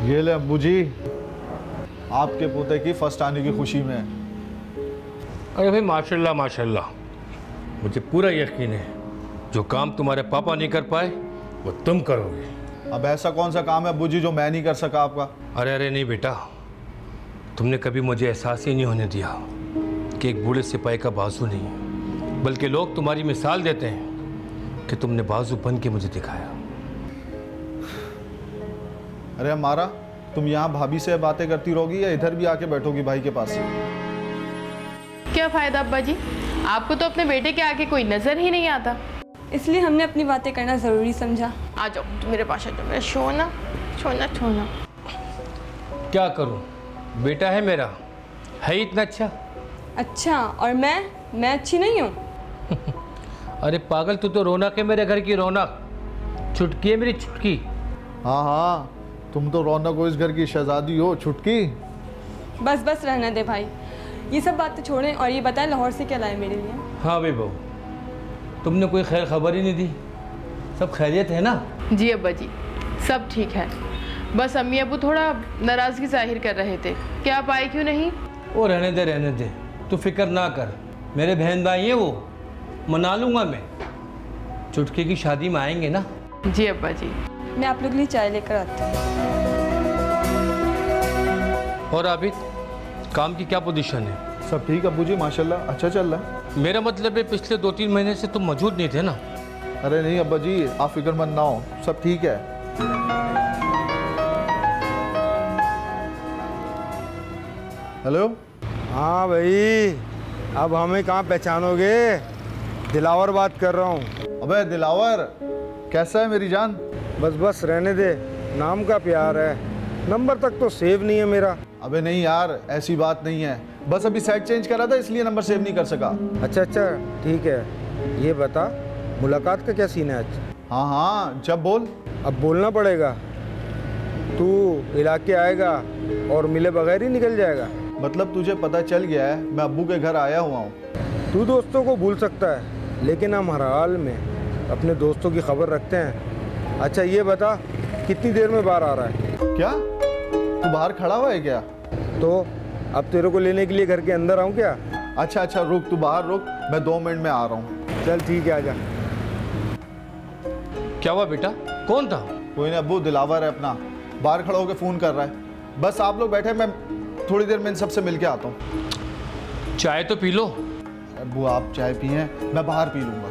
ये ले अब्बू जी, आपके पोते की फर्स्ट आने की खुशी में। अरे भाई माशाल्लाह माशाल्लाह, मुझे पूरा यकीन है जो काम तुम्हारे पापा नहीं कर पाए वो तुम करोगे। अब ऐसा कौन सा काम है अब्बू जी जो मैं नहीं कर सका आपका? अरे नहीं बेटा, तुमने कभी मुझे एहसास ही नहीं होने दिया कि एक बूढ़े सिपाही का बाजू नहीं, बल्कि लोग तुम्हारी मिसाल देते हैं कि तुमने बाजू बन के मुझे दिखाया। अरे हमारा, तुम यहाँ भाभी से बातें करती रहोगी या इधर भी आके बैठोगी भाई के पास? क्या फायदा अब्बा जी, आपको तो अपने बेटे के आगे कोई नजर ही नहीं आता, इसलिए हमने अपनी बातें करना ज़रूरी समझा। आ जाओ तो मेरे पास आ जाओ, मेरा छोना छोना छोना। क्या करूं, बेटा है मेरा, है इतना अच्छा। अच्छा, और मैं अच्छी नहीं हूँ? अरे पागल, तू तो रौनक है मेरे घर की, रौनक, छुटकी है मेरी छुटकी। हाँ हाँ, तुम तो रौनक हो इस घर की, शहजादी हो छुटकी। बस बस रहने दे भाई, ये सब बातें छोड़ें और ये बताएं लाहौर से क्या लाए मेरे लिए? हाँ भाई बहू, तुमने कोई खैर खबर ही नहीं दी, सब खैरियत है ना? जी अब्बा जी, सब ठीक है, बस अम्मी अबू थोड़ा नाराज़गी जाहिर कर रहे थे कि आप आए क्यों नहीं। वो रहने दे, तू फिक्र ना कर, मेरे बहन भाई हैं वो, मना लूँगा मैं, चुटकी की शादी में आएंगे ना। जी अब्बा जी। मैं आप लोग के लिए चाय लेकर आती हूँ। और आबिद, काम की क्या पोजीशन है? सब ठीक अब्बू जी, माशाल्लाह अच्छा चल रहा है। मेरा मतलब है पिछले 2-3 महीने से तुम मौजूद नहीं थे ना? अरे नहीं अब्बा जी, आप फिक्रमंद ना हो, सब ठीक है। हेलो। हाँ भाई, अब हमें कहाँ पहचानोगे? दिलावर बात कर रहा हूँ। अबे दिलावर, कैसा है मेरी जान? बस बस रहने दे, नाम का प्यार है, नंबर तक तो सेव नहीं है मेरा। अबे नहीं यार, ऐसी बात नहीं है, बस अभी सेट चेंज करा था इसलिए नंबर सेव नहीं कर सका। अच्छा ठीक है, ये बता मुलाकात का क्या सीन है आज? हाँ हाँ, जब बोल। अब बोलना पड़ेगा, तू इलाके आएगा और मिले बगैर ही निकल जाएगा? मतलब तुझे पता चल गया है मैं अब्बू के घर आया हुआ हूँ? तू दोस्तों को भूल सकता है, लेकिन हम हर हाल में अपने दोस्तों की खबर रखते हैं। अच्छा ये बता, कितनी देर में बाहर आ रहा है? क्या तू बाहर खड़ा हुआ है क्या? तो अब तेरे को लेने के लिए घर के अंदर आऊँ क्या? अच्छा रुक, तू बाहर रुक, मैं 2 मिनट में आ रहा हूँ। चल ठीक है, आजा। क्या हुआ बेटा, कौन था? कोई नहीं अब्बू, दिलावर है अपना, बाहर खड़ा होकर फ़ोन कर रहा है। बस आप लोग बैठे, मैं थोड़ी देर में इन सबसे मिल के आता हूँ। चाय तो पी लो। अब्बू आप चाय पिए, मैं बाहर पी लूँगा।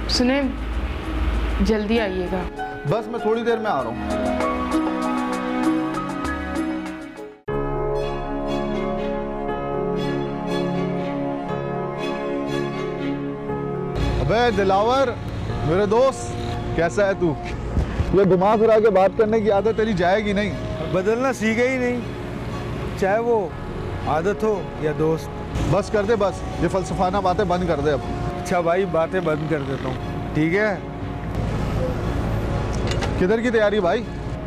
सुने, जल्दी आइएगा। बस मैं थोड़ी देर में आ रहा हूँ। अबे दिलावर, मेरे दोस्त, कैसा है तू? ये घुमा फिरा के बात करने की आदत तेरी जाएगी नहीं। बदलना सीखे ही नहीं, चाहे वो आदत हो या दोस्त। बस कर दे, बस ये फलसफाना बातें बंद कर दे अब। अच्छा भाई, बातें बंद कर देता हूँ, ठीक है? किधर की तैयारी भाई?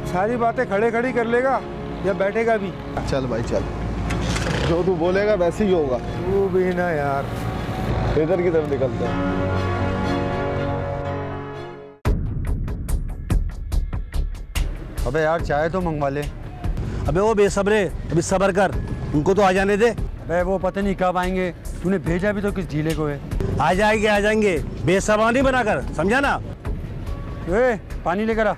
सारी बातें खड़े खड़ी कर लेगा या बैठेगा भी? चल भाई चल, जो तू बोलेगा वैसे ही होगा। तू भी ना यार। इधर की तरफ निकलते हैं। अबे यार, चाय तो मंगवा ले। अबे वो बेसब्रे, अभी सब्र कर, उनको तो आ जाने दे। अबे वो पता नहीं कब आएंगे, तूने भेजा भी तो किस ढीले को है। आ जाएंगे, बेसब्र नहीं बनाकर, समझा ना? ए, पानी लेकर आ।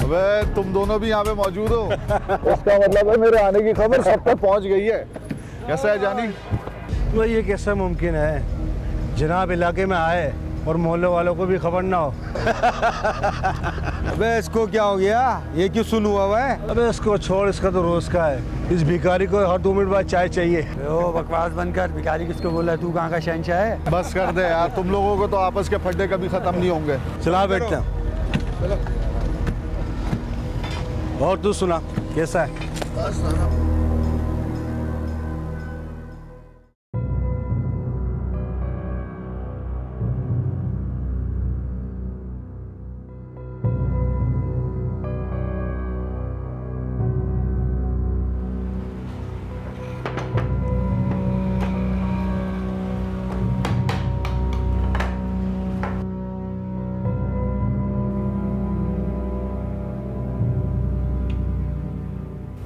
अबे तुम दोनों भी यहाँ पे मौजूद हो, इसका मतलब है मेरे आने की खबर सब तक पहुँच गई है। कैसा है जानी? तो ये कैसा मुमकिन है, जनाब इलाके में आए और मोहल्ले वालों को भी खबर ना हो? अबे इसको क्या हो गया, ये क्यों सुन हुआ है? अबे इसको छोड़, इसका तो रोज का है। इस भिखारी को हर 2 मिनट बाद चाय चाहिए। ओ बकवास बंद कर, भिखारी किसको बोला? तू कहाँ का शहंशाह है? बस कर दे यार, तुम लोगों को तो आपस के फड्डे कभी खत्म नहीं होंगे। चला बैठते हैं। और तू सुना, कैसा है?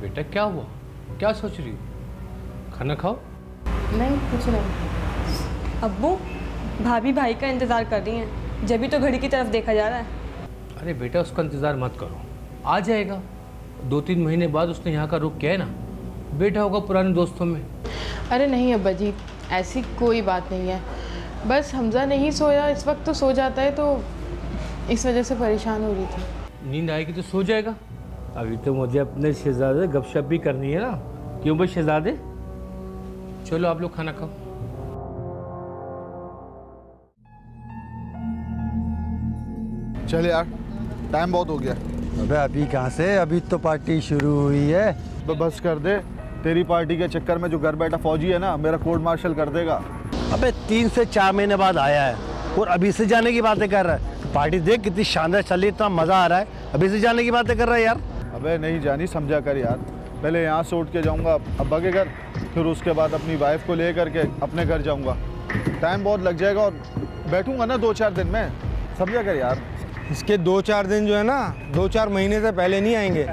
बेटा, क्या हुआ? क्या सोच रही हो? खाना खाओ। नहीं, कुछ नहीं। अब्बू, भाभी भाई का इंतज़ार कर रही हैं, जब भी तो घड़ी की तरफ देखा जा रहा है। अरे बेटा, उसका इंतज़ार मत करो, आ जाएगा। 2-3 महीने बाद उसने यहाँ का रुख किया है ना, बैठा होगा पुराने दोस्तों में। अरे नहीं अब्बा जी, ऐसी कोई बात नहीं है। बस हमजा नहीं सोया, इस वक्त तो सो जाता है, तो इस वजह से परेशान हो रही थी। नींद आएगी तो सो जाएगा। अभी तो मुझे अपने शहजादे गपशप भी करनी है ना। क्यों भाई शहजादे? चलो आप लोग खाना खाओ। चल यार, टाइम बहुत हो गया। अबे अभी कहाँ से, अभी तो पार्टी शुरू हुई है। तो बस कर दे, तेरी पार्टी के चक्कर में जो घर बैठा फौजी है ना, मेरा कोर्ट मार्शल कर देगा। अबे 3 से 4 महीने बाद आया है और अभी से जाने की बातें कर रहा है। पार्टी देख कितनी शानदार चल रही है, इतना मजा आ रहा है, अभी से जाने की बातें कर रहा है यार। अबे नहीं जानी, समझा कर यार। पहले यहाँ से उठ के जाऊँगा अब्बा के घर, फिर उसके बाद अपनी वाइफ को ले करके अपने घर जाऊँगा। टाइम बहुत लग जाएगा और बैठूँगा ना 2-4 दिन में, समझा कर यार। इसके 2-4 दिन जो है ना, 2-4 महीने से पहले नहीं आएंगे।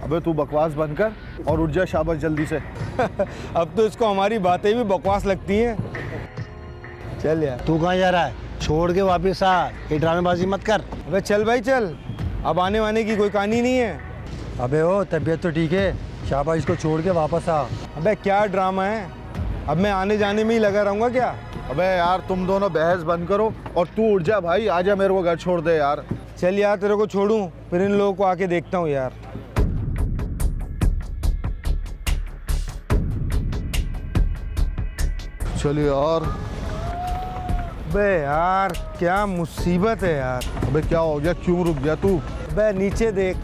अबे तू बकवास बंद कर और उठ जा शाबाश जल्दी से। अब तो इसको हमारी बातें भी बकवास लगती हैं। चल यार। तू कहाँ जा रहा है? छोड़ के वापस आ, ये ड्रामेबाजी मत कर। अबे चल भाई चल, अब आने वाने की कोई कहानी नहीं है। अबे ओ, तबीयत तो ठीक है, शाबाश इसको छोड़ के वापस आ। अबे क्या ड्रामा है, अब मैं आने जाने में ही लगा रहूँगा क्या? अबे यार तुम दोनों बहस बंद करो और तू उठ जा भाई, आजा मेरे को घर छोड़ दे यार। चल यार, तेरे को छोड़ूं, फिर इन लोगों को आके देखता हूँ यार। चल यार। अबे यार क्या मुसीबत है यार। अबे क्या हो गया, क्यों रुक गया तू? अबे नीचे देख।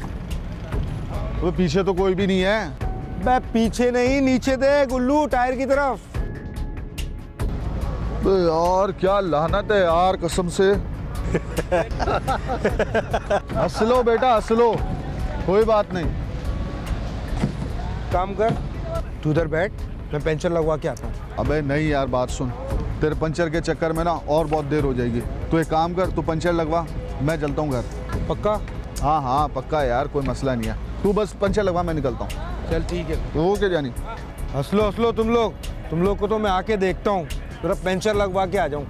अबे पीछे तो कोई भी नहीं है। अबे पीछे नहीं, नीचे देख उल्लू, टायर की तरफ। अबे यार क्या लानत है यार, कसम से। हंस लो बेटा हंस लो, कोई बात नहीं। काम कर, तू उधर बैठ, मैं पंचर लगवा के आता हूँ। अबे नहीं यार, बात सुन, तेरे पंचर के चक्कर में ना और बहुत देर हो जाएगी। तू एक काम कर, तू पंचर लगवा, मैं चलता हूँ घर। पक्का? हाँ हाँ पक्का यार, कोई मसला नहीं है। तू बस पंचर लगवा, मैं निकलता हूँ। चल ठीक है। ओके जानी। हंस लो तुम लोग को तो मैं आके देखता हूँ, तेरा पंचर लगवा के आ जाऊँ।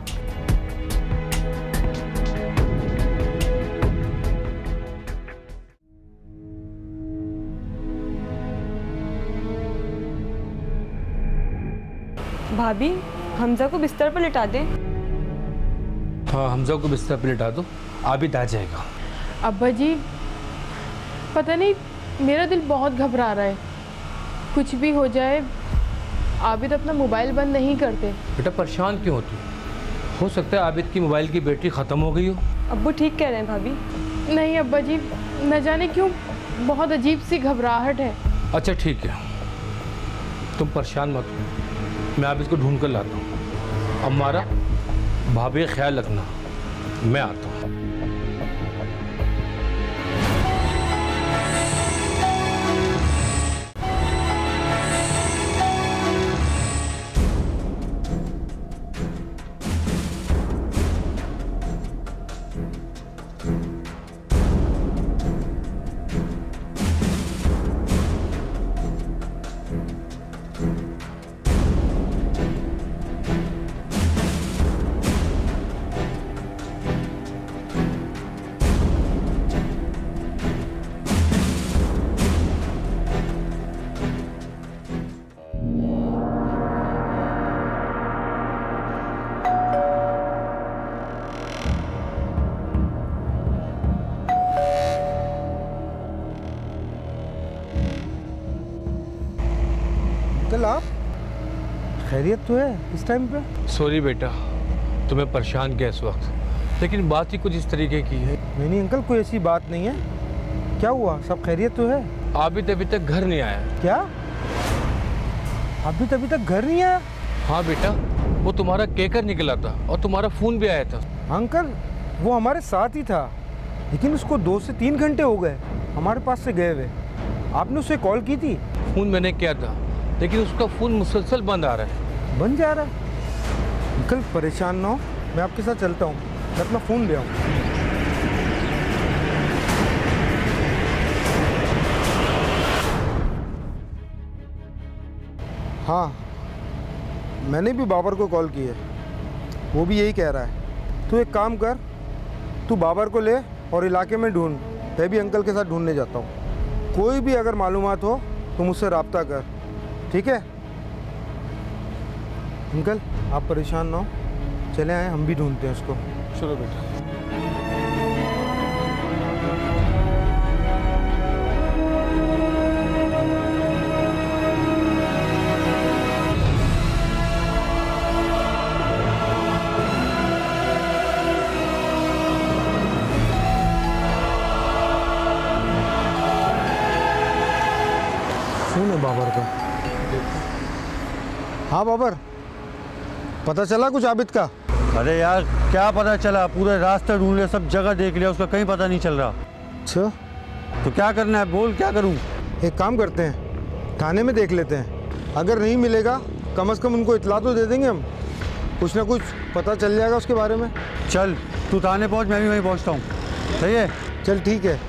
भाभी, हमजा को बिस्तर पर लिटा दे। हाँ, हमजा को बिस्तर पर लिटा दो, आबिद आ जाएगा। अब्बा जी, पता नहीं मेरा दिल बहुत घबरा रहा है, कुछ भी हो जाए। आबिद अपना मोबाइल बंद नहीं करते। बेटा परेशान क्यों होती हो सकता है आबिद की मोबाइल की बैटरी ख़त्म हो गई हो। अब्बू ठीक कह रहे हैं भाभी। नहीं अब्बा जी, न जाने क्यों बहुत अजीब सी घबराहट है। अच्छा ठीक है, तुम परेशान मत हो, मैं आबिद को ढूंढ कर लाता हूँ। अब हमारा भाभी का ख्याल रखना, मैं आता हूँ। अंकल आप खैरियत तो है इस टाइम पे? सॉरी बेटा, तुम्हें परेशान किया इस वक्त, लेकिन बात ही कुछ इस तरीके की है। नहीं अंकल, कोई ऐसी बात नहीं है। क्या हुआ, सब खैरियत तो है? आबिद अभी तक घर नहीं आया। क्या अभी तक घर नहीं आया? हाँ बेटा, वो तुम्हारा केकर निकला था और तुम्हारा फ़ोन भी आया था। अंकल वो हमारे साथ ही था, लेकिन उसको 2 से 3 घंटे हो गए हमारे पास से गए हुए। आपने उसे कॉल की थी? फ़ोन मैंने किया था, लेकिन उसका फ़ोन मुसलसल बंद आ रहा है। बन जा रहा है? अंकल परेशान ना हो, मैं आपके साथ चलता हूँ, मैं अपना फ़ोन ले आऊँ। हाँ, मैंने भी बाबर को कॉल की है, वो भी यही कह रहा है। तू एक काम कर, तू बाबर को ले और इलाके में ढूंढ, मैं भी अंकल के साथ ढूंढने जाता हूँ। कोई भी अगर मालूमात हो तो मुझसे रब्ता कर, ठीक है? अंकल आप परेशान ना हो, चले आए, हम भी ढूंढते हैं उसको। चलो बेटा। फोन है बाबर का। हाँ बाबर, पता चला कुछ आबिद का? अरे यार क्या पता चला, पूरे रास्ते ढूंढ लिया, सब जगह देख लिया, उसका कहीं पता नहीं चल रहा। अच्छा, तो क्या करना है, बोल क्या करूं? एक काम करते हैं, थाने में देख लेते हैं, अगर नहीं मिलेगा कम से कम उनको इतला तो दे देंगे हम, कुछ ना कुछ पता चल जाएगा उसके बारे में। चल तू थाने पहुंच, मैं भी वहीं पहुंचता हूँ। सही है, चल ठीक है।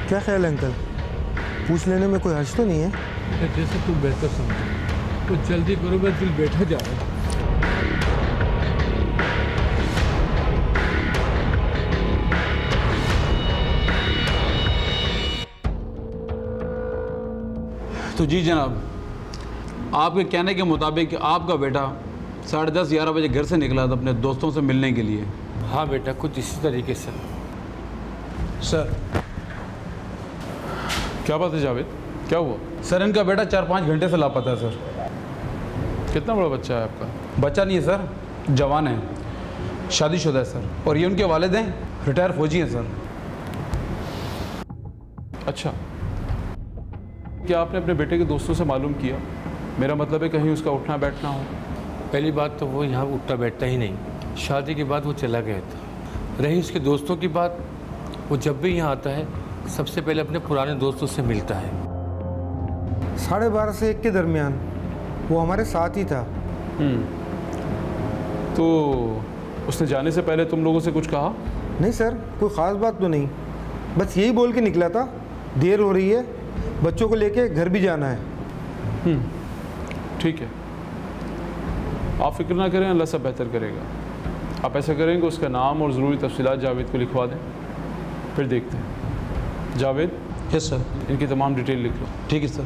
क्या ख्याल है अंकल, पूछ लेने में कोई हर्ज तो नहीं है? जैसे तू बेहतर समझ, तो जल्दी करो, मैं दिल बैठा जा रहा है। तो जी जनाब, आपके कहने के मुताबिक आपका बेटा 10:30-11 बजे घर से निकला था अपने दोस्तों से मिलने के लिए। हाँ बेटा, कुछ इसी तरीके से। सर क्या बात है जावेद, क्या हुआ? सर इनका बेटा 4-5 घंटे से लापता है सर। कितना बड़ा बच्चा है आपका? बच्चा नहीं है सर, जवान है, शादीशुदा है सर, और ये उनके वालिद हैं, रिटायर फौजी हैं सर। अच्छा, क्या आपने अपने बेटे के दोस्तों से मालूम किया? मेरा मतलब है कहीं उसका उठना बैठना हो। पहली बात तो वो यहाँ उठता बैठता ही नहीं, शादी के बाद वो चला गया था। रही उसके दोस्तों की बात, वो जब भी यहाँ आता है सबसे पहले अपने पुराने दोस्तों से मिलता है। 12:30 से 1 के दरमियान वो हमारे साथ ही था। तो उसने जाने से पहले तुम लोगों से कुछ कहा? नहीं सर, कोई ख़ास बात तो नहीं, बस यही बोल के निकला था, देर हो रही है, बच्चों को लेके घर भी जाना है। ठीक है, आप फिक्र ना करें, अल्लाह सब बेहतर करेगा। आप ऐसा करेंगे, उसका नाम और ज़रूरी तफसीलात जावेद को लिखवा दें, फिर देखते हैं। Javed, yes sir. इनकी तमाम डिटेल लिख लो। ठीक है सर।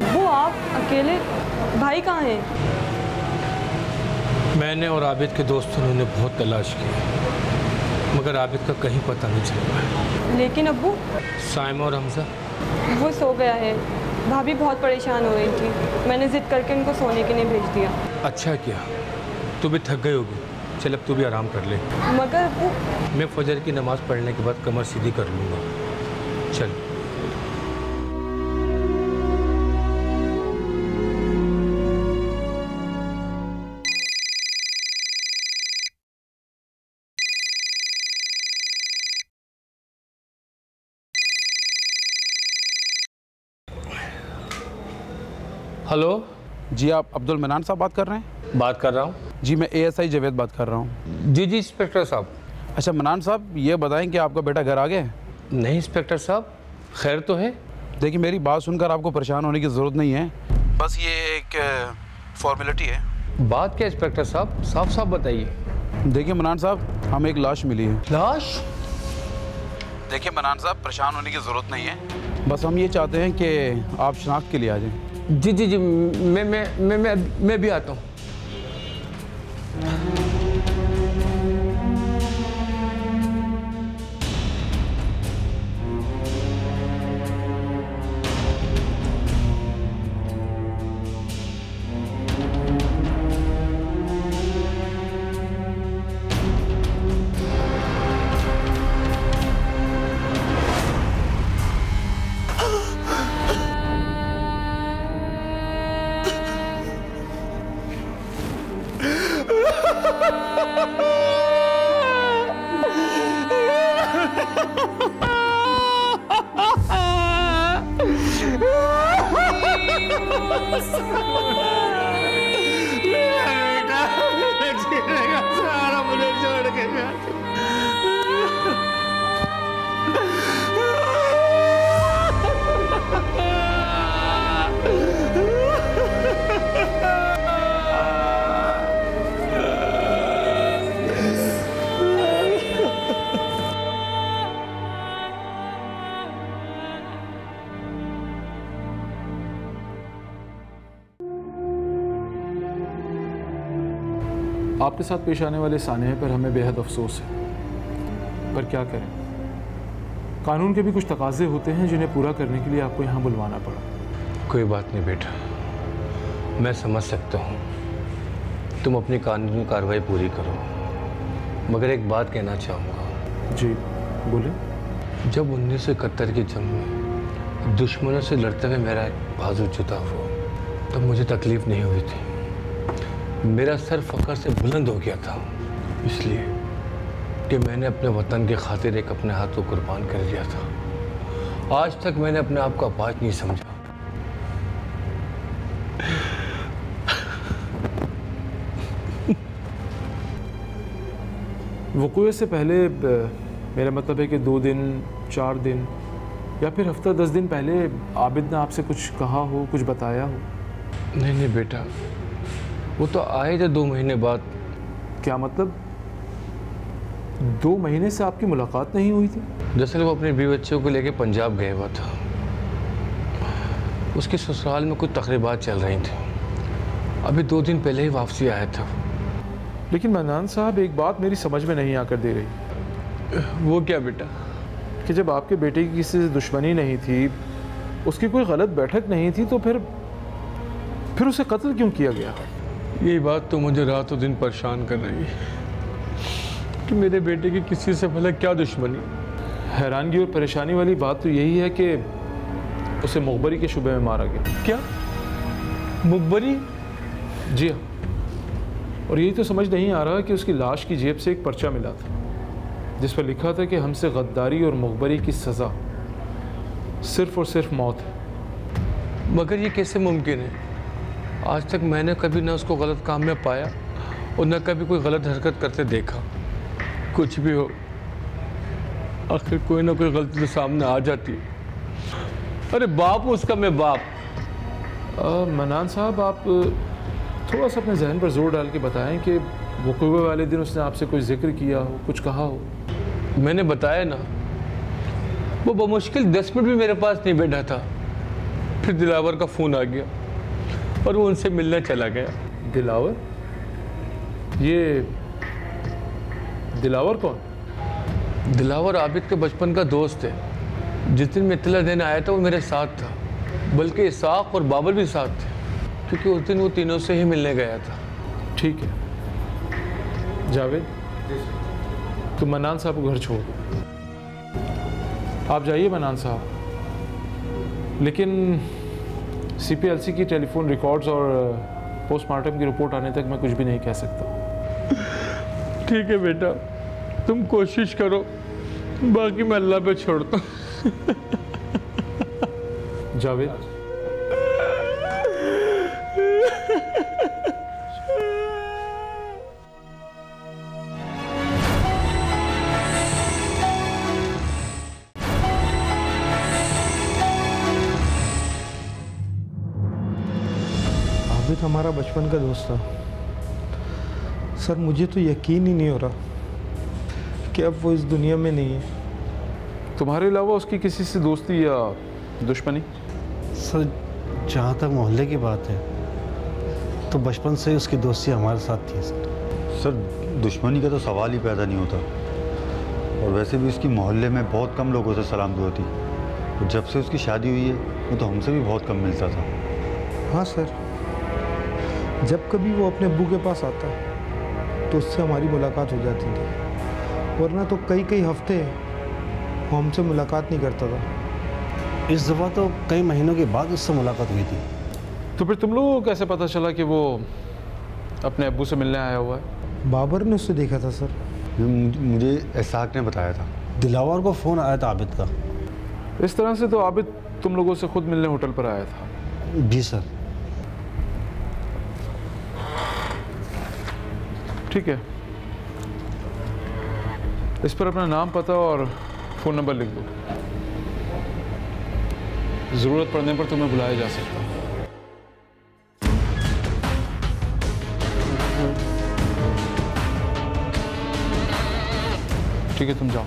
वो आप अकेले, भाई कहाँ हैं? मैंने और आबिद के दोस्तों ने उन्हें बहुत तलाश की, मगर आबिद का कहीं पता नहीं चल पाया। लेकिन अब्बू? साइमा और हमजा? वो सो गया है, भाभी बहुत परेशान हो रही थी, मैंने जिद करके उनको सोने के लिए भेज दिया। अच्छा किया, तू भी थक गई होगी, चल अब तू भी आराम कर ले। मगर अब्बू, मैं फजर की नमाज़ पढ़ने के बाद कमर सीधी कर लूँगा, चल। हेलो जी, आप अब्दुल मनान साहब बात कर रहे हैं? बात कर रहा हूँ। जी, मैं ASI जावेद बात कर रहा हूँ। जी इंस्पेक्टर साहब। अच्छा मनान साहब, ये बताएं कि आपका बेटा घर आ गया है? नहीं इंस्पेक्टर साहब, खैर तो है। देखिए, मेरी बात सुनकर आपको परेशान होने की ज़रूरत नहीं है, बस ये एक फॉर्मेलिटी है। बात क्या इंस्पेक्टर साहब, साफ साफ बताइए। देखिए मनान साहब, हमें एक लाश मिली है। लाश? देखिए मनान साहब, परेशान होने की ज़रूरत नहीं है, बस हम ये चाहते हैं कि आप शनाख्त के लिए आ जाएं। जी जी जी, मैं भी आता हूँ। आपके साथ पेश आने वाले सानहे पर हमें बेहद अफसोस है, पर क्या करें, कानून के भी कुछ तकाजे होते हैं जिन्हें पूरा करने के लिए आपको यहाँ बुलवाना पड़ा। कोई बात नहीं बेटा, मैं समझ सकता हूँ, तुम अपनी कानूनी कार्रवाई पूरी करो, मगर एक बात कहना चाहूँगा। जी बोले। जब 1971 की जंग में दुश्मनों से लड़ते हुए मेरा एक बाजू जुदा हुआ, तब मुझे तकलीफ नहीं हुई थी, मेरा सर फख्र से बुलंद हो गया था, इसलिए कि मैंने अपने वतन की खातिर एक अपने हाथ को कुर्बान कर दिया था। आज तक मैंने अपने आप को अपाज नहीं समझा। वक़ूए से पहले मेरा मतलब है कि 2 दिन 4 दिन या फिर हफ्ता 10 दिन पहले आबिद ने आपसे कुछ कहा हो, कुछ बताया हो? नहीं बेटा, वो तो आए थे 2 महीने बाद। क्या मतलब 2 महीने से आपकी मुलाकात नहीं हुई थी? दरअसल वो अपने बीवी बच्चों को लेकर पंजाब गया हुआ था, उसके ससुराल में कुछ तकरीबात चल रही थी, अभी 2 दिन पहले ही वापसी आया था। लेकिन मन्नान साहब, एक बात मेरी समझ में नहीं आकर दे रही। वो क्या बेटा? कि जब आपके बेटे की किसी से दुश्मनी नहीं थी, उसकी कोई गलत बैठक नहीं थी, तो फिर उसे कत्ल क्यों किया गया? यही बात तो मुझे रातों दिन परेशान कर रही है कि मेरे बेटे की किसी से भला क्या दुश्मनी। हैरानगी और परेशानी वाली बात तो यही है कि उसे मुखबरी के शुबे में मारा गया। क्या मुखबरी? जी हाँ, और यही तो समझ नहीं आ रहा कि उसकी लाश की जेब से एक पर्चा मिला था जिस पर लिखा था कि हमसे गद्दारी और मुखबरी की सज़ा सिर्फ और सिर्फ मौत है। मगर ये कैसे मुमकिन है? आज तक मैंने कभी ना उसको गलत काम में पाया और न कभी कोई गलत हरकत करते देखा। कुछ भी हो, आखिर कोई ना कोई गलती तो सामने आ जाती है। अरे बाप उसका, मैं बाप। मन्नान साहब, आप थोड़ा सा अपने जहन पर जोर डाल के बताएं कि वक़ूए वाले दिन उसने आपसे कोई जिक्र किया हो, कुछ कहा हो? मैंने बताया ना, वो बमुश्किल 10 मिनट भी मेरे पास नहीं बैठा था, फिर दिलावर का फ़ोन आ गया और वो उनसे मिलने चला गया। दिलावर? ये दिलावर कौन? दिलावर आबिद के बचपन का दोस्त है। जिस दिन मैं इत्तला देने आया था वो मेरे साथ था, बल्कि इसाक और बाबर भी साथ थे, क्योंकि उस दिन वो तीनों से ही मिलने गया था। ठीक है जावेद, तुम मन्नान साहब को घर छोड़ दो। आप जाइए मन्नान साहब, लेकिन CPLC की टेलीफोन रिकॉर्ड्स और पोस्टमार्टम की रिपोर्ट आने तक मैं कुछ भी नहीं कह सकता। ठीक है बेटा, तुम कोशिश करो, बाकी मैं अल्लाह पे छोड़ता हूँ। जावेद, आबिद हमारा बचपन का दोस्त था सर। मुझे तो यकीन ही नहीं हो रहा कि अब वो इस दुनिया में नहीं है। तुम्हारे अलावा उसकी किसी से दोस्ती या दुश्मनी? सर, जहाँ तक मोहल्ले की बात है तो बचपन से ही उसकी दोस्ती हमारे साथ थी सर। दुश्मनी का तो सवाल ही पैदा नहीं होता, और वैसे भी उसकी मोहल्ले में बहुत कम लोगों से सलाम दुआ होती, और जब से उसकी शादी हुई है वो तो हमसे भी बहुत कम मिलता था। हाँ सर, जब कभी वो अपने अब्बू के पास आता तो उससे हमारी मुलाकात हो जाती थी, वरना तो कई कई हफ्ते वो हमसे मुलाकात नहीं करता था। इस दफ़ा तो कई महीनों के बाद उससे मुलाकात हुई थी। तो फिर तुम लोगों को कैसे पता चला कि वो अपने अब्बू से मिलने आया हुआ है? बाबर ने उससे देखा था सर। मुझे इसाक ने बताया था। दिलावर को फ़ोन आया था आबिद का। इस तरह से तो आबिद तुम लोगों से खुद मिलने होटल पर आया था? जी सर। ठीक है, इस पर अपना नाम, पता और फ़ोन नंबर लिख दो। ज़रूरत पड़ने पर तुम्हें बुलाया जा सकता है। ठीक है, तुम जाओ।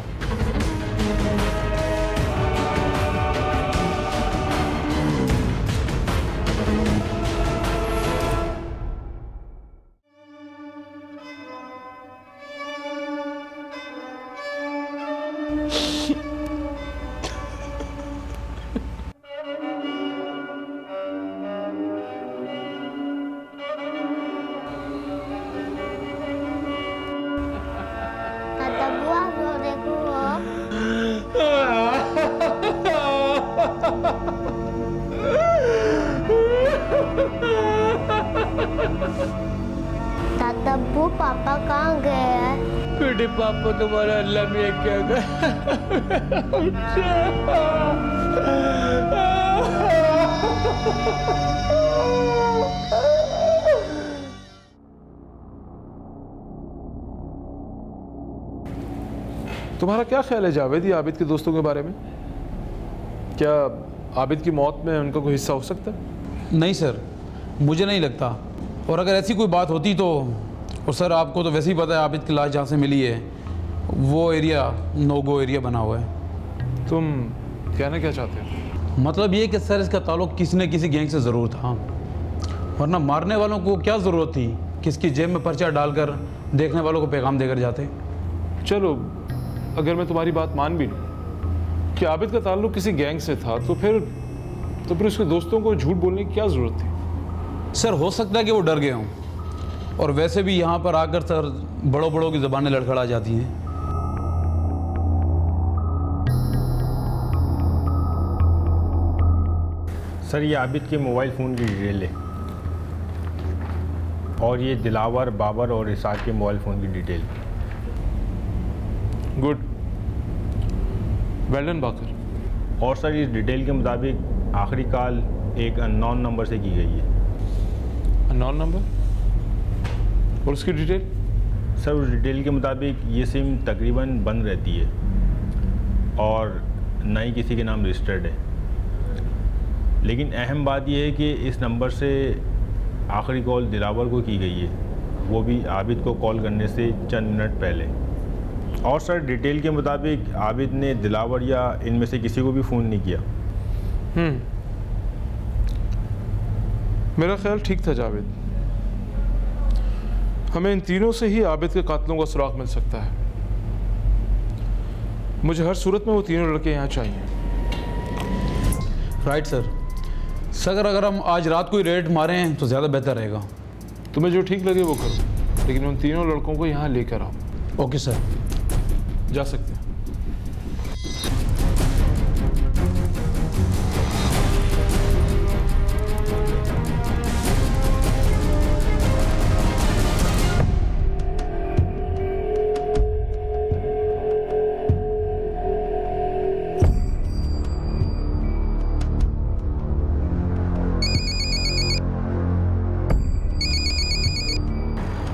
दादा अब्बू पापा कहाँ गए हैं? बेटे पापा तुम्हारा अल्लाह में क्या गया? तुम्हारा क्या ख्याल है जावेद ये आबिद के दोस्तों के बारे में? क्या आबिद की मौत में उनका कोई हिस्सा हो सकता है? नहीं सर, मुझे नहीं लगता। और अगर ऐसी कोई बात होती तो, और सर आपको तो वैसे ही पता है आबिद की लाश जहाँ से मिली है वो एरिया नो गो एरिया बना हुआ है। तुम कहना क्या चाहते हो? मतलब ये कि सर इसका ताल्लुक किसी न किसी गैंग से ज़रूर था, वरना मारने वालों को क्या ज़रूरत थी कि इसकी जेब में पर्चा डालकर देखने वालों को पैगाम देकर जाते। चलो अगर मैं तुम्हारी बात मान भी लूँ कि आबिद का ताल्लुक किसी गैंग से था तो फिर उसके दोस्तों को झूठ बोलने की क्या ज़रूरत थी? सर हो सकता है कि वो डर गए हों, और वैसे भी यहाँ पर आकर सर बड़ों की ज़बानें लड़खड़ा जाती हैं। सर ये आबिद के मोबाइल फ़ोन की डिटेल है, और ये दिलावर, बाबर और इसाक के मोबाइल फ़ोन की डिटेल। गुड, वेल डन बाकर। और सर इस डिटेल के मुताबिक आखिरी कॉल एक अननोन नंबर से की गई है। Unknown number? और उसकी डिटेल? सर उस डिटेल के मुताबिक ये सिम तकरीबन बंद रहती है और ना ही किसी के नाम रजिस्टर्ड है। लेकिन अहम बात यह है कि इस नंबर से आखिरी कॉल दिलावर को की गई है, वो भी आबिद को कॉल करने से चंद मिनट पहले। और सर डिटेल के मुताबिक आबिद ने दिलावर या इनमें से किसी को भी फ़ोन नहीं किया। मेरा ख्याल ठीक था जावेद, हमें इन तीनों से ही आबिद के कातलों का सुराग मिल सकता है। मुझे हर सूरत में वो तीनों लड़के यहाँ चाहिए। Right sir. सर अगर हम आज रात को ही रेड मारें तो ज़्यादा बेहतर रहेगा। तुम्हें जो ठीक लगे वो करो, लेकिन उन तीनों लड़कों को यहाँ लेकर आओ। ओके सर, जा सकते हैं।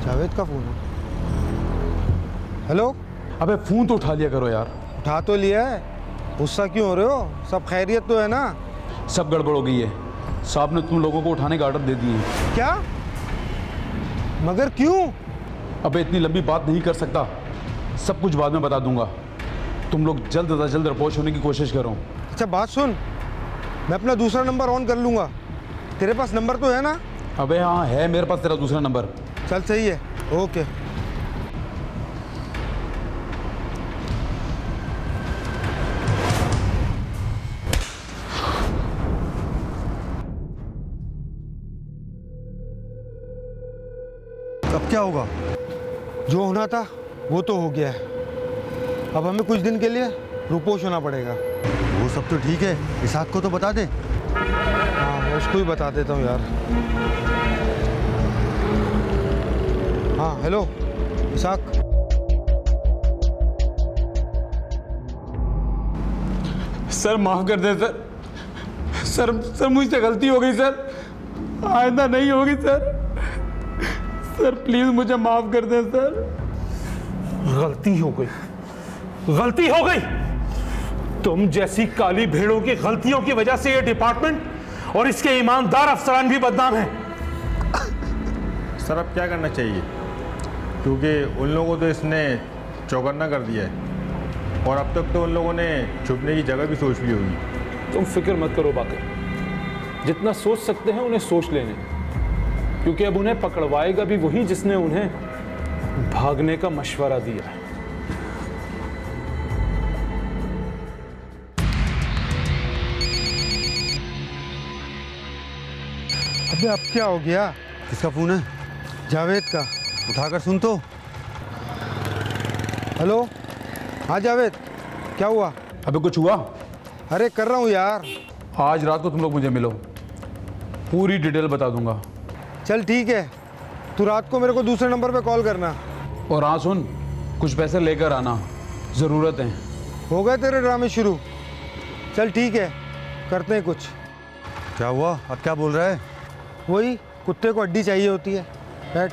जावेद का फ़ोन है। हेलो। अबे फ़ोन तो उठा लिया करो यार। उठा तो लिया है, गुस्सा क्यों हो रहे हो? सब खैरियत तो है ना? सब गड़बड़ हो गई है, साहब ने तुम लोगों को उठाने का ऑर्डर दे दिए। क्या? मगर क्यों? अबे इतनी लंबी बात नहीं कर सकता, सब कुछ बाद में बता दूंगा। तुम लोग जल्द से जल्द रिपोर्ट होने की कोशिश करो। अच्छा बात सुन, मैं अपना दूसरा नंबर ऑन कर लूँगा। तेरे पास नंबर तो है ना? अबे हाँ है मेरे पास तेरा दूसरा नंबर। चल सही है, ओके। अब क्या होगा? जो होना था वो तो हो गया है, अब हमें कुछ दिन के लिए रुपोश होना पड़ेगा। वो सब तो ठीक है, इसाक को तो बता दे। हाँ उसको ही बता देता हूँ यार। हाँ हेलो इसाक। सर माफ़ कर दे सर। सर मुझसे गलती हो गई सर, आइंदा नहीं होगी सर। सर प्लीज़ मुझे माफ़ कर दें सर। गलती हो गई, गलती हो गई। तुम जैसी काली भेड़ों की गलतियों की वजह से ये डिपार्टमेंट और इसके ईमानदार अफसरान भी बदनाम है। सर अब क्या करना चाहिए, क्योंकि उन लोगों को तो इसने चौकन्ना कर दिया है और अब तक तो उन लोगों ने छुपने की जगह भी सोच ली होगी। तुम फिक्र मत करो बाकर, जितना सोच सकते हैं उन्हें सोच लेने, क्योंकि अब उन्हें पकड़वाएगा भी वही जिसने उन्हें भागने का मशवरा दिया है। अबे अब क्या हो गया? किसका फ़ोन है? जावेद का। उठाकर सुन तो। हेलो। हाँ जावेद, क्या हुआ? अबे कुछ हुआ? अरे कर रहा हूँ यार। आज रात को तुम लोग मुझे मिलो, पूरी डिटेल बता दूंगा। चल ठीक है, तू रात को मेरे को दूसरे नंबर पे कॉल करना। और हाँ सुन, कुछ पैसे लेकर आना, ज़रूरत है। हो गए तेरे ड्रामे शुरू। चल ठीक है, करते हैं कुछ। क्या हुआ? अब क्या बोल रहा है? वही, कुत्ते को हड्डी चाहिए होती है। बैठ।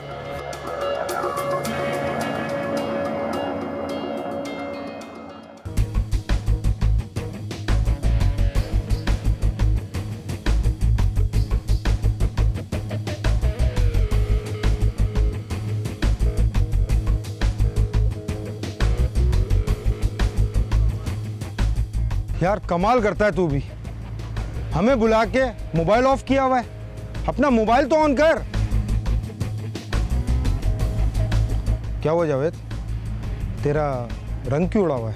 यार कमाल करता है तू भी, हमें बुला के मोबाइल ऑफ किया हुआ है। अपना मोबाइल तो ऑन कर। क्या हुआ जावेद, तेरा रंग क्यों उड़ा हुआ है?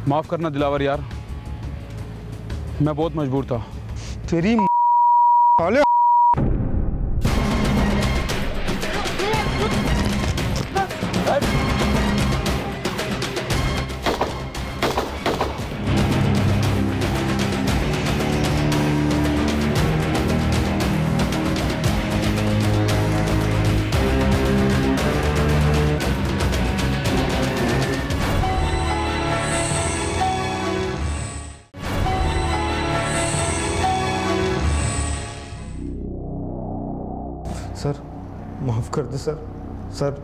माफ़ करना दिलावर यार, मैं बहुत मजबूर था। तेरी साले। सर माफ़ कर दे सर। सर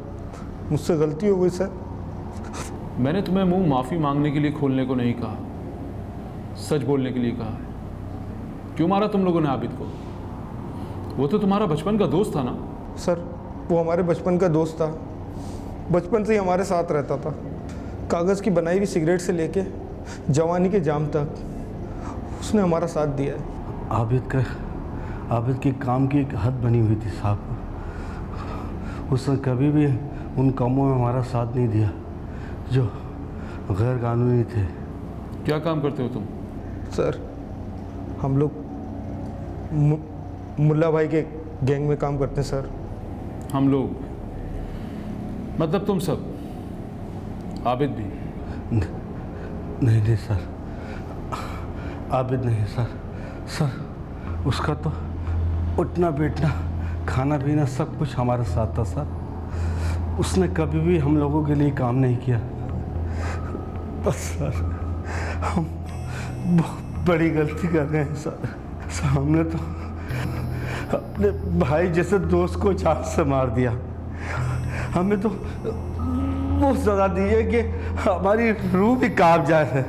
मुझसे गलती हो गई सर। मैंने तुम्हें मुंह माफ़ी मांगने के लिए खोलने को नहीं कहा, सच बोलने के लिए कहा है। क्यों मारा तुम लोगों ने आबिद को? वो तो तुम्हारा बचपन का दोस्त था ना? सर वो हमारे बचपन का दोस्त था, बचपन से ही हमारे साथ रहता था। कागज़ की बनाई हुई सिगरेट से लेके जवानी के जाम तक उसने हमारा साथ दिया है। आबिद के काम की एक हद बनी हुई थी साहब। उसने कभी भी उन कामों में हमारा साथ नहीं दिया जो गैर कानूनी थे। क्या काम करते हो तुम? सर हम लोग मुल्ला भाई के गैंग में काम करते हैं सर। हम लोग मतलब तुम सब? आबिद भी? नहीं सर, आबिद नहीं सर। उसका तो उठना बैठना खाना पीना सब कुछ हमारे साथ था सर। उसने कभी भी हम लोगों के लिए काम नहीं किया। बस सर हम बहुत बड़ी गलती कर गए हैं सर। हमने तो अपने भाई जैसे दोस्त को जान से मार दिया। हमें तो वो सजा दी है कि हमारी रूह भी कांप जाए।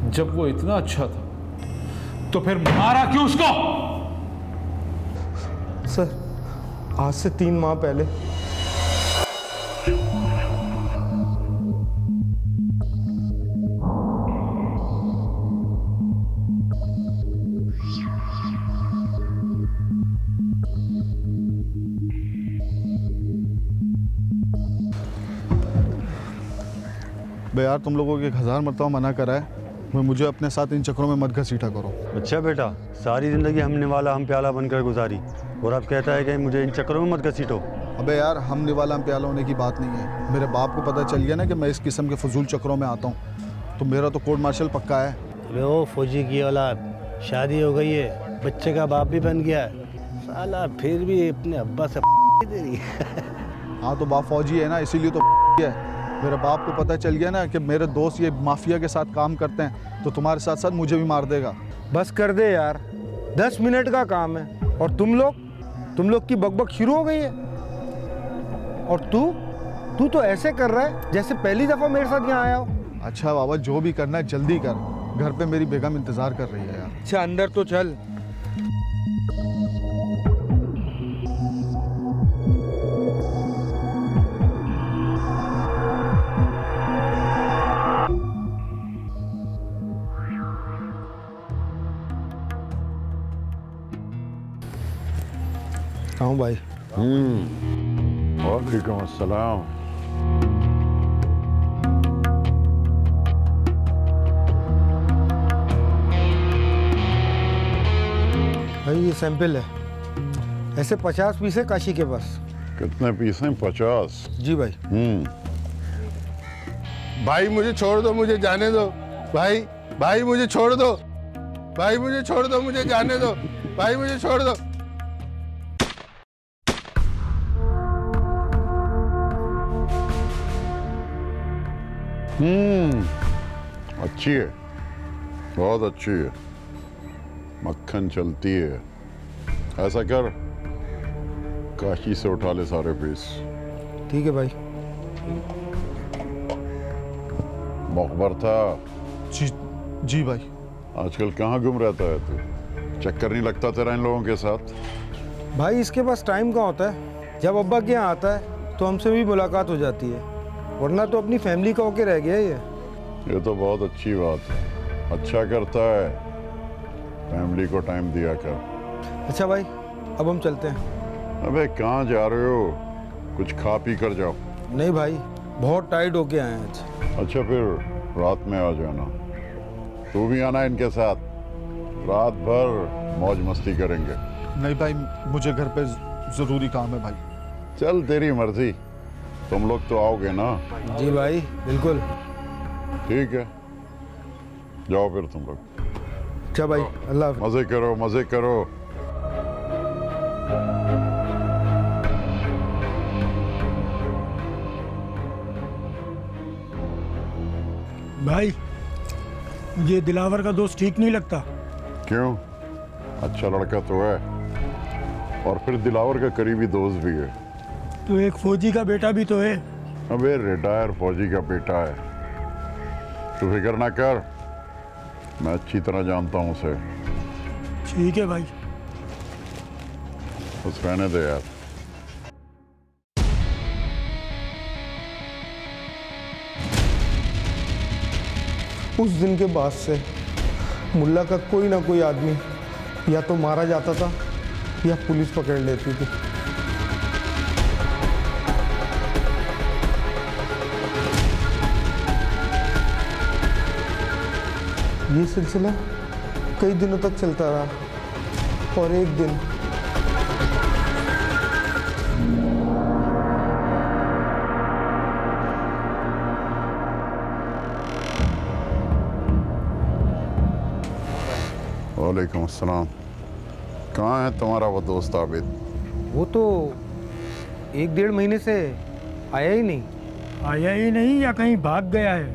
जब वो इतना अच्छा था तो फिर मारा क्यों उसको? सर आज से 3 माह पहले बे यार तुम लोगों के 1000 मरतबा मना करा है, मुझे अपने साथ इन चक्करों में मत घसीटा करो। अच्छा बेटा, सारी ज़िंदगी हम निवाला हम प्याला बनकर गुजारी और अब कहता है कि मुझे इन चक्करों में मत घसीटो। अबे यार हम निवाला हम प्याला होने की बात नहीं है। मेरे बाप को पता चल गया ना कि मैं इस किस्म के फजूल चक्करों में आता हूँ तो मेरा तो कोर्ट मार्शल पक्का है। अबे वो फौजी की औलाद, शादी हो गई है, बच्चे का बाप भी बन गया है, साला फिर भी अपने अब्बा से दे रही है। हाँ तो बाप फौजी है ना, इसीलिए तो है। मेरे बाप को पता चल गया ना कि मेरे दोस्त ये माफिया के साथ काम करते हैं तो तुम्हारे साथ साथ मुझे भी मार देगा। बस कर दे यार, 10 मिनट का काम है और तुम लोग की बकबक शुरू हो गई है। और तू तो ऐसे कर रहा है जैसे पहली दफा मेरे साथ यहाँ आया हो। अच्छा बाबा जो भी करना है जल्दी कर, घर पे मेरी बेगम इंतजार कर रही है यार। अच्छा अंदर तो चल। हाँ भाई। वालेकुम अस्सलाम। भाई ये सैंपल है, ऐसे 50 पीस है काशी के पास। कितने पीस हैं? 50? जी भाई। भाई मुझे छोड़ दो, मुझे जाने दो। भाई मुझे छोड़ दो। भाई मुझे छोड़ दो, मुझे जाने दो भाई, मुझे छोड़ दो। अच्छी है, बहुत अच्छी है, मक्खन चलती है। ऐसा कर, काशी से उठा ले सारे पीस। ठीक है भाई। मुखबर था। जी भाई। आजकल कहाँ गुम रहता है तू? चक्कर नहीं लगता तेरा इन लोगों के साथ? भाई इसके पास टाइम कहाँ होता है, जब अब्बा के यहाँ आता है तो हमसे भी मुलाकात हो जाती है, वरना तो अपनी फैमिली का होके रह गया ये तो बहुत अच्छी बात है, अच्छा करता है, फैमिली को टाइम दिया कर। अच्छा भाई, अब हम चलते हैं। अबे कहाँ जा रहे हो? कुछ खा पी कर जाओ। नहीं भाई, बहुत टाइट होके आए हैं आज। अच्छा फिर रात में आ जाना, तू भी आना इनके साथ, रात भर मौज मस्ती करेंगे। नहीं भाई, मुझे घर पे जरूरी काम है भाई। चल तेरी मर्जी, तुम लोग तो आओगे ना? जी भाई बिल्कुल। ठीक है, जाओ फिर तुम लोग। अच्छा भाई, अल्लाह हाफ़िज़। मजे करो, मजे करो। भाई ये दिलावर का दोस्त ठीक नहीं लगता। क्यों? अच्छा लड़का तो है, और फिर दिलावर का करीबी दोस्त भी है। तो एक फौजी का बेटा भी तो है। अबे रिटायर फौजी का बेटा है, तू फिक्र ना कर, मैं अच्छी तरह जानता हूँ उसे। ठीक है भाई। बस रहने दे यार। उस दिन के बाद से मुल्ला का कोई ना कोई आदमी या तो मारा जाता था या पुलिस पकड़ लेती थी। ये सिलसिला कई दिनों तक चलता रहा और एक दिन वालेकुम अस्सलाम। कहाँ है तुम्हारा वो दोस्त आबिद? वो तो 1-1.5 महीने से आया ही नहीं। आया ही नहीं या कहीं भाग गया है?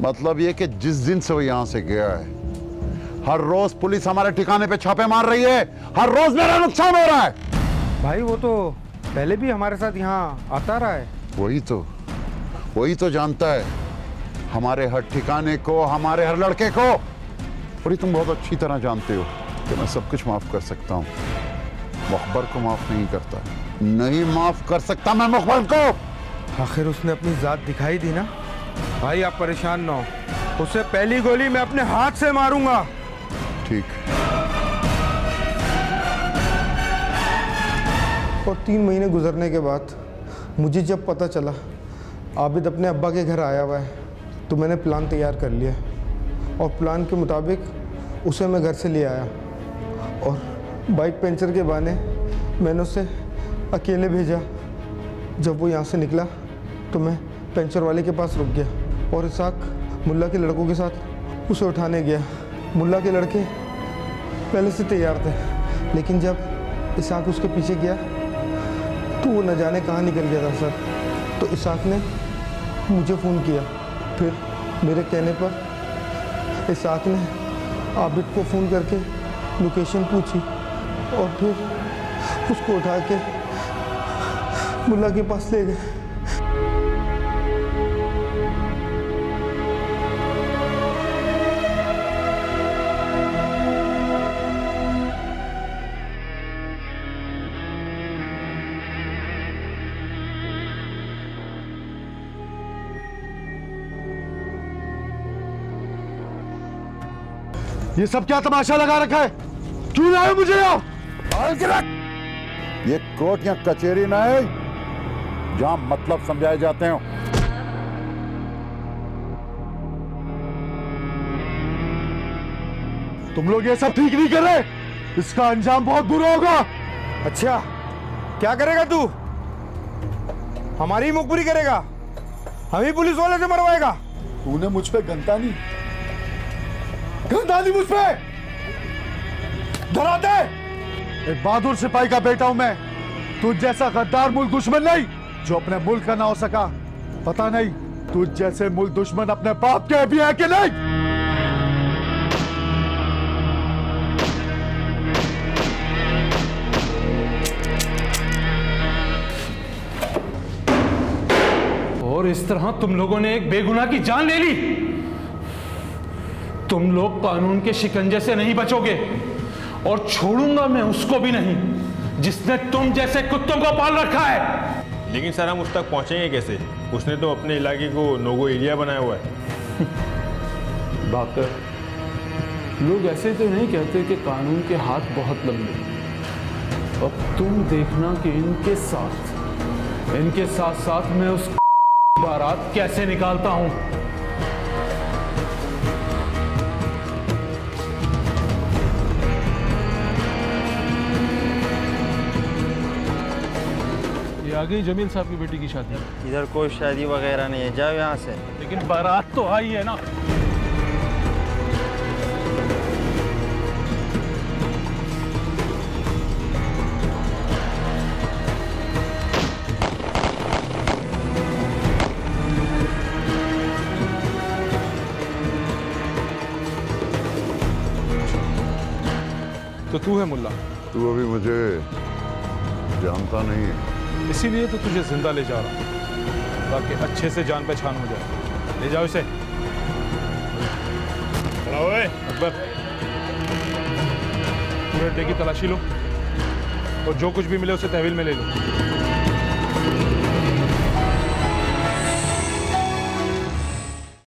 मतलब ये कि जिस दिन से वो यहाँ से गया है, हर रोज पुलिस हमारे ठिकाने पे छापे मार रही है, हर रोज मेरा नुकसान हो रहा है। भाई वो तो पहले भी हमारे साथ यहाँ आता रहा है। वही तो जानता है हमारे हर ठिकाने को, हमारे हर लड़के को। और तुम बहुत अच्छी तरह जानते हो कि मैं सब कुछ माफ कर सकता हूँ, मुखबर को माफ नहीं करता, नहीं माफ कर सकता मैं मुखबर को। आखिर उसने अपनी जात दिखाई दी ना। भाई आप परेशान ना हो, उससे पहली गोली मैं अपने हाथ से मारूंगा। ठीक। और 3 महीने गुजरने के बाद मुझे जब पता चला आबिद अपने अब्बा के घर आया हुआ है, तो मैंने प्लान तैयार कर लिया और प्लान के मुताबिक उसे मैं घर से ले आया और बाइक पंचर के बहाने मैंने उसे अकेले भेजा। जब वो यहाँ से निकला तो मैं पंचर वाले के पास रुक गया और इसाक मुल्ला के लड़कों के साथ उसे उठाने गया। मुल्ला के लड़के पहले से तैयार थे, लेकिन जब इसाक उसके पीछे गया तो वो न जाने कहाँ निकल गया था सर। तो इसाक ने मुझे फ़ोन किया, फिर मेरे कहने पर इसाक ने आबिद को फ़ोन करके लोकेशन पूछी और फिर उसको उठा के मुल्ला के पास ले गए। ये सब क्या तमाशा लगा रखा है? क्यों लाए मुझे यहाँ? ये कोर्ट या कचहरी ना है जहां मतलब समझाए जाते हो। तुम लोग ये सब ठीक नहीं कर रहे, इसका अंजाम बहुत बुरा होगा। अच्छा क्या करेगा तू? हमारी मुखबिरी करेगा? हम ही पुलिस वाले से मरवाएगा? तूने मुझ पे गनता नहीं, गंदाली मुझ पे डरा दे। एक बहादुर सिपाही का बेटा हूं मैं, तुझ जैसा गद्दार मुल्क दुश्मन नहीं जो अपने मुल्क का ना हो सका। पता नहीं तुझ जैसे मुल्क दुश्मन अपने बाप के भी है कि नहीं। और इस तरह तुम लोगों ने एक बेगुनाह की जान ले ली। तुम लोग कानून के शिकंजे से नहीं बचोगे और छोड़ूंगा मैं उसको भी नहीं जिसने तुम जैसे कुत्तों को पाल रखा है। लेकिन सर हम उस तक पहुंचेंगे कैसे? उसने तो अपने इलाके को नोगो एरिया बनाया हुआ है। डॉक्टर, लोग ऐसे तो नहीं कहते कि कानून के हाथ बहुत लंबे। अब तुम देखना कि इनके साथ साथ मैं उस बारात कैसे निकालता हूं। ये आ गई जमील साहब की बेटी की शादी। इधर कोई शादी वगैरह नहीं है, जाओ यहाँ से। लेकिन बारात तो आई है ना। तो तू है मुल्ला? तू अभी मुझे जानता नहीं है, इसीलिए तो तुझे जिंदा ले जा रहा हूं ताकि अच्छे से जान पहचान हो जाए। ले जाओ इसे। ओए अकबर, पूरे अड्डे की तलाशी लो और जो कुछ भी मिले उसे तहवील में ले लो।